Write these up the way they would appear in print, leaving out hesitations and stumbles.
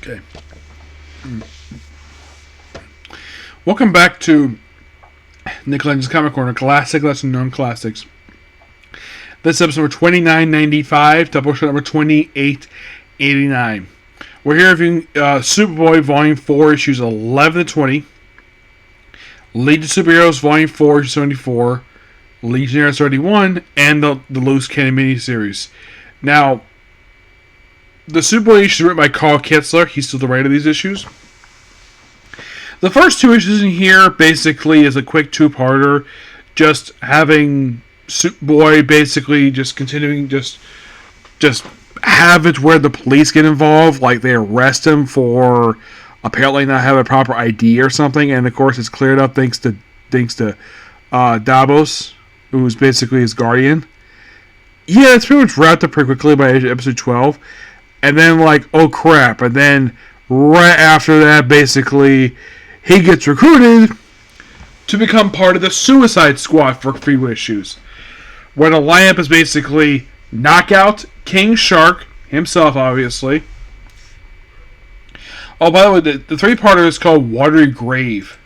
Okay. Welcome back to Nick Lenz's Comic Corner, classic lesser known classics. This episode number 2995, Doubleshot number 2889. We're here reviewing Superboy Volume 4, issues 11 to 20. Legion Superheroes Volume 4, issue 74. Legionaries 31, and the Loose Cannon miniseries. Now, the Superboy issue is written by Carl Kitzler. He's still the writer of these issues. The first two issues in here basically is a quick two-parter, just having Superboy basically just continuing just have it where the police get involved, like they arrest him for apparently not having a proper ID or something, and of course it's cleared up thanks to Davos, who's basically his guardian. Yeah, it's pretty much wrapped up pretty quickly by episode 12. And then, like, oh crap. And then, right after that, basically, he gets recruited to become part of the Suicide Squad for a few issues. Where the lineup is basically Knockout, King Shark, himself, obviously. Oh, by the way, the three-parter is called Watery Grave.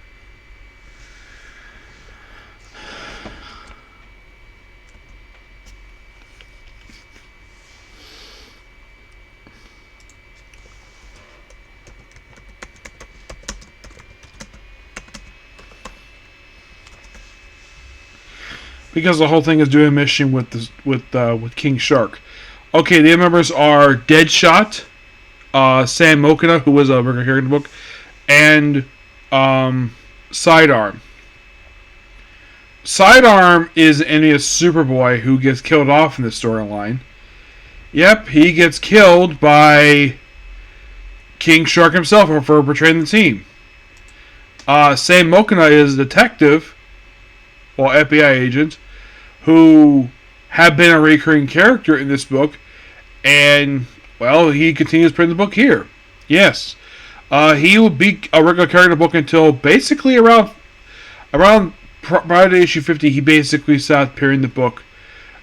Because the whole thing is doing a mission with King Shark. Okay, the other members are Deadshot, Sam Mokina, who was a regular character in the book, and Sidearm. Sidearm is an enemy of Superboy who gets killed off in this storyline. Yep, he gets killed by King Shark himself for betraying the team. Sam Mokina is a detective, well, FBI agent, who have been a recurring character in this book, and, well, he continues putting the book here. Yes. He will be a regular character in the book until basically around prior to issue 50, he basically stopped appearing in the book.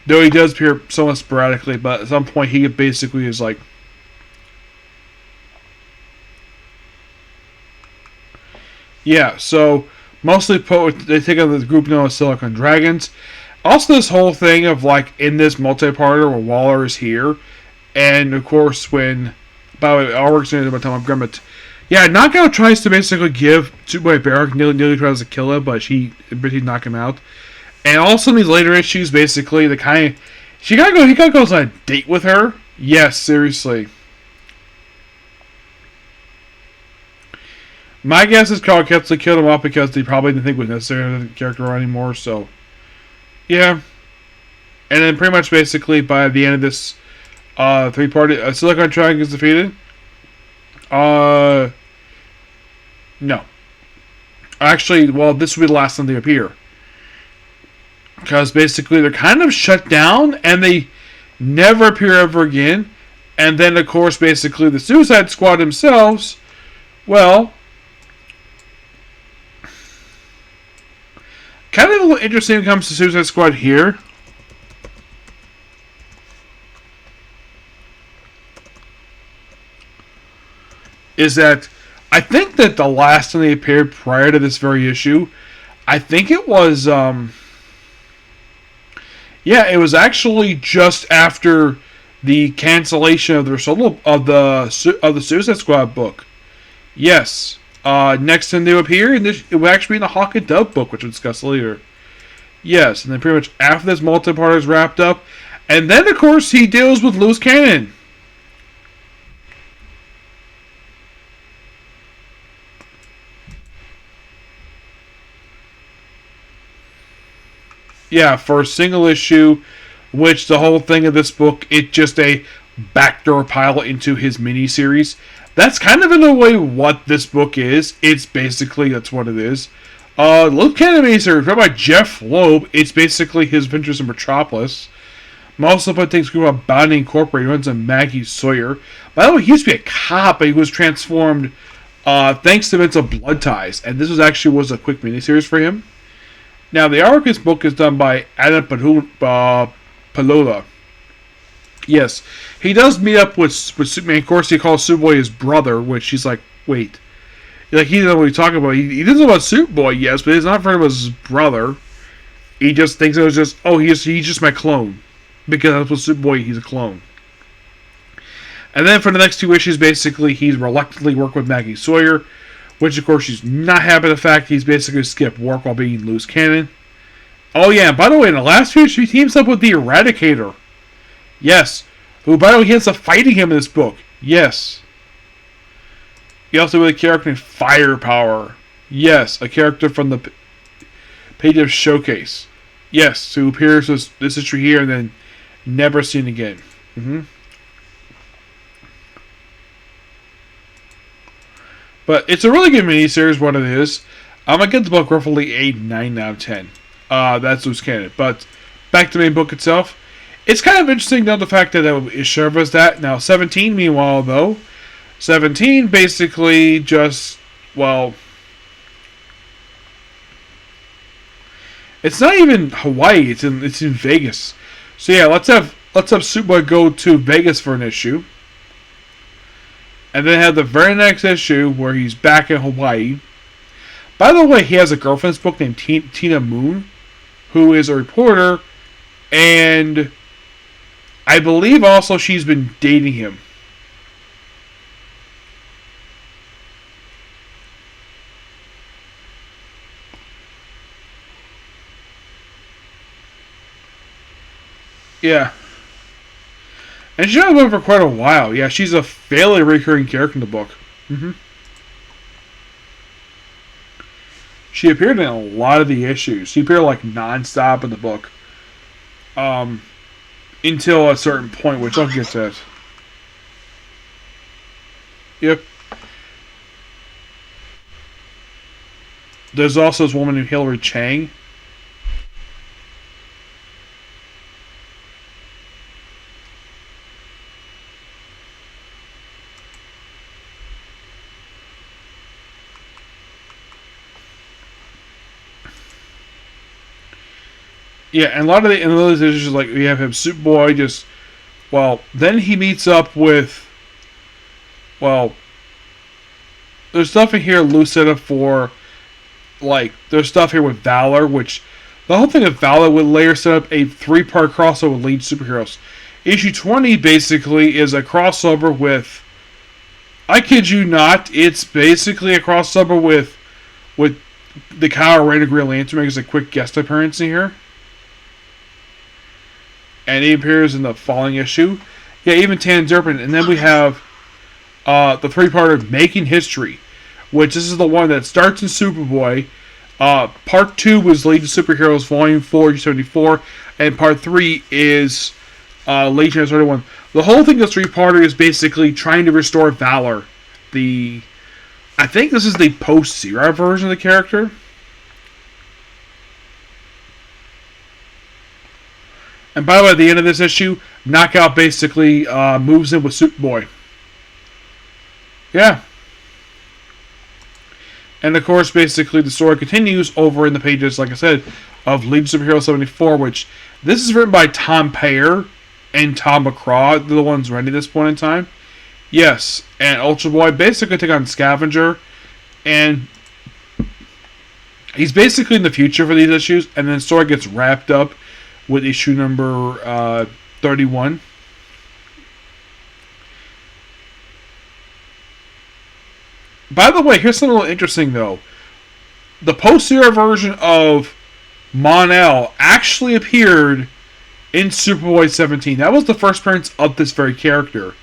Though he does appear somewhat sporadically, but at some point he basically is like... Yeah, so mostly they take on the group known as Silicon Dragons. Also, this whole thing of, like, in this multi-parter where Waller is here, and of course when, by the way, I'll work soon about time I'm Grummett. Yeah, Knockout tries to basically give Superboy Barrack, nearly tries to kill him, but he knock him out. And also in these later issues, basically he gotta go on a date with her. Yes, seriously. My guess is Carl Ketzler killed him off because he probably didn't think it was necessary to have the character anymore, so... Yeah. And then pretty much basically by the end of this three-party... Silicon Triangle is defeated. No. Actually, well, this will be the last time they appear. Because basically they're kind of shut down and they never appear ever again. And then, of course, basically the Suicide Squad themselves, well... Kind of a little interesting when it comes to Suicide Squad here. Is that I think that the last time they appeared prior to this very issue, I think it was yeah, it was actually just after the cancellation of the Suicide Squad book. Yes. Next time they would appear, and it would actually be in the Hawk and Dove book, which we'll discuss later. Yes, and then pretty much after this multi-part is wrapped up, and then of course he deals with Loose Cannon. Yeah, for a single issue, which the whole thing of this book, it's just a backdoor pilot into his miniseries. That's kind of in a way what this book is. It's basically, that's what it is. Look Cannon miniseries, written by Jeff Loeb. It's basically his adventures in Metropolis. Also, but takes group of Bounty Incorporated, runs on Maggie Sawyer. By the way, he used to be a cop, but he was transformed thanks to events of Blood Ties. And this was a quick miniseries for him. Now, the artwork of this book is done by Adam Palola. Yes, he does meet up with Superman. Of course, he calls Superboy his brother, which he's like, wait, like he doesn't know what he's talking about. He doesn't know about Superboy, yes, but he's not referring to his brother. He just thinks it was just, oh, he's just my clone, because that's what Superboy. He's a clone. And then for the next two issues, basically, he's reluctantly worked with Maggie Sawyer, which of course she's not happy with the fact he's basically skipped work while being loose cannon. Oh yeah, and by the way, in the last few issues, he teams up with the Eradicator. Yes. Who, by the way, he ends up fighting him in this book. Yes. He also with a character named Firepower. Yes, a character from the page of Showcase. Yes, who appears this issue here and then never seen again. But it's a really good miniseries, what it is. I'm going to give the book roughly a 9 out of 10. That's loose cannon. But back to the main book itself. It's kind of interesting, though, the fact that it serves as that. Now, 17, meanwhile, though. 17 basically just, well, it's not even Hawaii. It's in Vegas. So yeah, let's have Superboy go to Vegas for an issue, and then have the very next issue where he's back in Hawaii. By the way, he has a girlfriend's book named Tina Moon, who is a reporter, and I believe also she's been dating him. Yeah. And she's been for quite a while. Yeah, she's a fairly recurring character in the book. She appeared in a lot of the issues. She appeared like non-stop in the book. Until a certain point, which I'll get to that. Yep. There's also this woman named Hillary Chang. Yeah, and a lot of those issues, like we have him, Superboy, just, well, then he meets up with, well, there's stuff in here loose set up for, like, there's stuff here with Valor, which, the whole thing of Valor would later set up a 3-part crossover with Legion superheroes. Issue 20, basically, is a crossover with, I kid you not, it's basically a crossover with the Kyle Rayner Green Lantern, makes a quick guest appearance in here. And he appears in the following issue. Yeah, even Tan Durpin. And then we have the 3-parter Making History, which this is the one that starts in Superboy. Part 2 was Legion Superheroes Volume 4, 74, and Part 3 is Legionaries 31. The whole thing of 3-parter is basically trying to restore Valor. I think this is the post-Zero version of the character. And by the way, at the end of this issue, Knockout basically moves in with Superboy. Yeah. And of course, basically, the story continues over in the pages, like I said, of Legion Superhero 74, which this is written by Tom Payer and Tom McCraw. They're the ones writing at this point in time. Yes, and Ultra Boy basically take on Scavenger, and he's basically in the future for these issues, and then the story gets wrapped up with issue number 31. By the way, here's something a little interesting, though. The post-era version of Mon-El actually appeared in Superboy 17. That was the first appearance of this very character.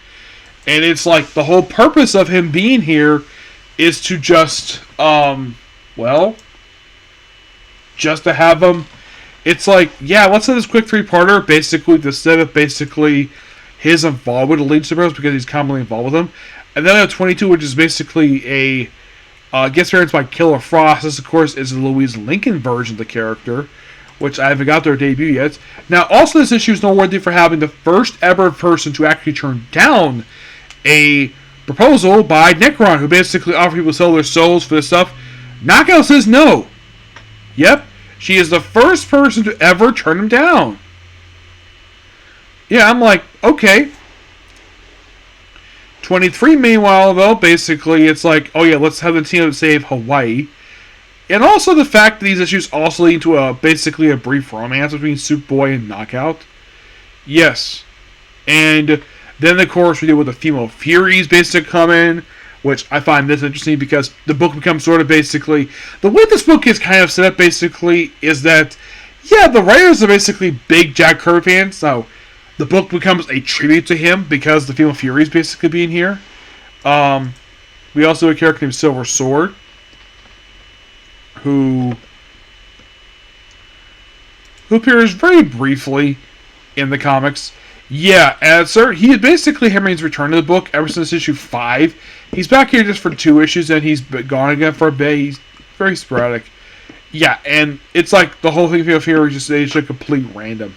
And it's like the whole purpose of him being here is to just, just to have him. It's like, yeah, let's have this quick 3-parter, basically, to set up basically his involvement with the Legion Superheroes because he's commonly involved with them. And then I have 22, which is basically a guest appearance by Killer Frost. This, of course, is the Louise Lincoln version of the character, which I haven't got their debut yet. Now, also, this issue is noteworthy for having the first ever person to actually turn down a proposal by Necron, who basically offered people to sell their souls for this stuff. Knockout says no. Yep. She is the first person to ever turn him down. Yeah, I'm like, okay. 23, meanwhile, though, basically, it's like, oh yeah, let's have the team save Hawaii. And also the fact that these issues also lead to basically a brief romance between Superboy and Knockout. Yes. And then, of course, we deal with the female Furies basically come in, which I find this interesting because the book becomes sort of basically... The way this book is kind of set up, basically, is that, yeah, the writers are basically big Jack Kirby fans, so the book becomes a tribute to him because the female Furies basically being here. We also have a character named Silver Sword, who appears very briefly in the comics. Yeah, he is basically Henry's return to the book ever since issue 5. He's back here just for 2 issues, and he's been gone again for a bit. He's very sporadic. Yeah, and it's like the whole thing of here is just a complete random.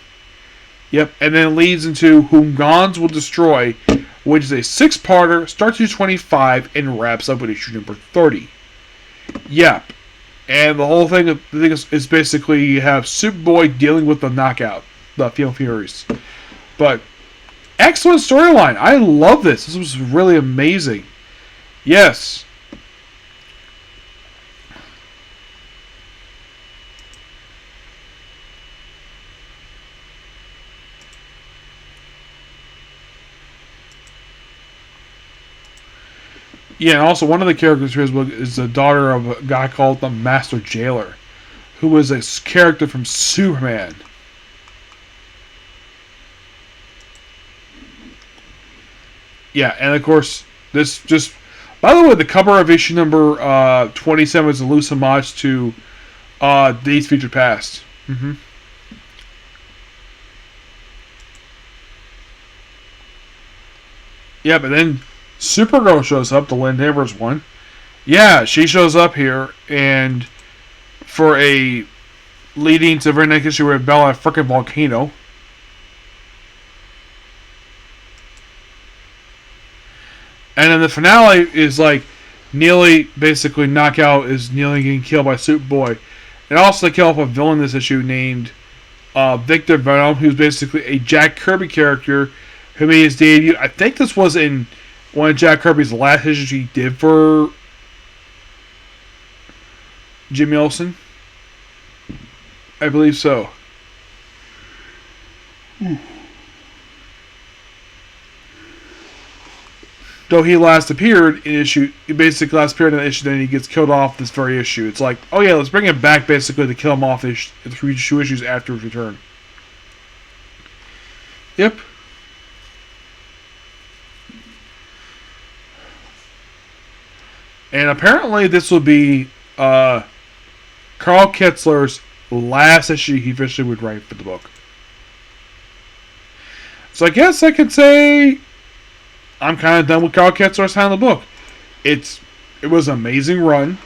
Yep, and then it leads into Whom Gods Will Destroy, which is a 6-parter, starts issue 25, and wraps up with issue number 30. Yep. And the whole thing is basically you have Superboy dealing with the Knockout, the female Furies. But excellent storyline. I love this. This was really amazing. Yes. Yeah, and also one of the characters in his book is the daughter of a guy called the Master Jailer, who was a character from Superman. Yeah, and of course, this just... By the way, the cover of issue number 27 is a loose homage to Days Future Past. Mm-hmm. Yeah, but then Supergirl shows up, the Lynn Neighbors one. Yeah, she shows up here, and for a leading to the very next issue where Bella a frickin' volcano. And then the finale is like nearly basically Knockout is nearly getting killed by Superboy. And also they kill off a villain in this issue named Victor Venom, who's basically a Jack Kirby character who made his debut. I think this was in one of Jack Kirby's last issues he did for Jimmy Olsen. I believe so. Though he last appeared in issue, he basically last appeared in the issue, then he gets killed off this very issue. It's like, oh yeah, let's bring him back basically to kill him off 3 issues after his return. Yep. And apparently this will be Carl Kitzler's last issue he officially would write for the book. So I guess I could say I'm kind of done with Carl Kitzler's hand in the book. It was an amazing run,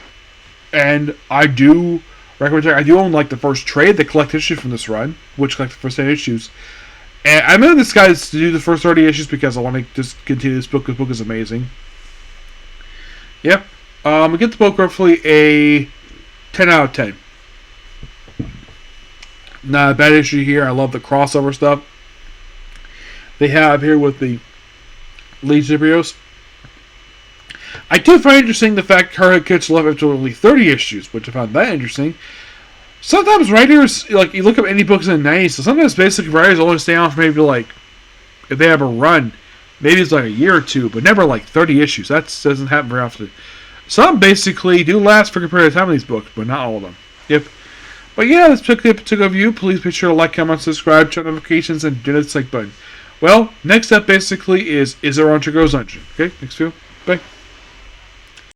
and I do recommend. I do own like the first trade, the collect issue from this run, which collect the first 10 issues. And I made this guys to do the first 30 issues because I want to just continue this book. This book is amazing. Yep. I get the book roughly a 10 out of 10. Not a bad issue here. I love the crossover stuff they have here with the Legion Superheroes. I do find interesting the fact Carl Kitzler left after only 30 issues, which I found that interesting. Sometimes writers, like, you look up any books in the 90s, so sometimes basically writers only stay on for maybe like, if they have a run, maybe it's like a year or two, but never like 30 issues. That doesn't happen very often. Some basically do last for a period of time in these books, but not all of them. Yep. But yeah, that's a particular view. Please be sure to like, comment, subscribe, turn notifications, and do the like button. Well, next up basically is there on Chico's Dungeon. Okay, next view. Bye.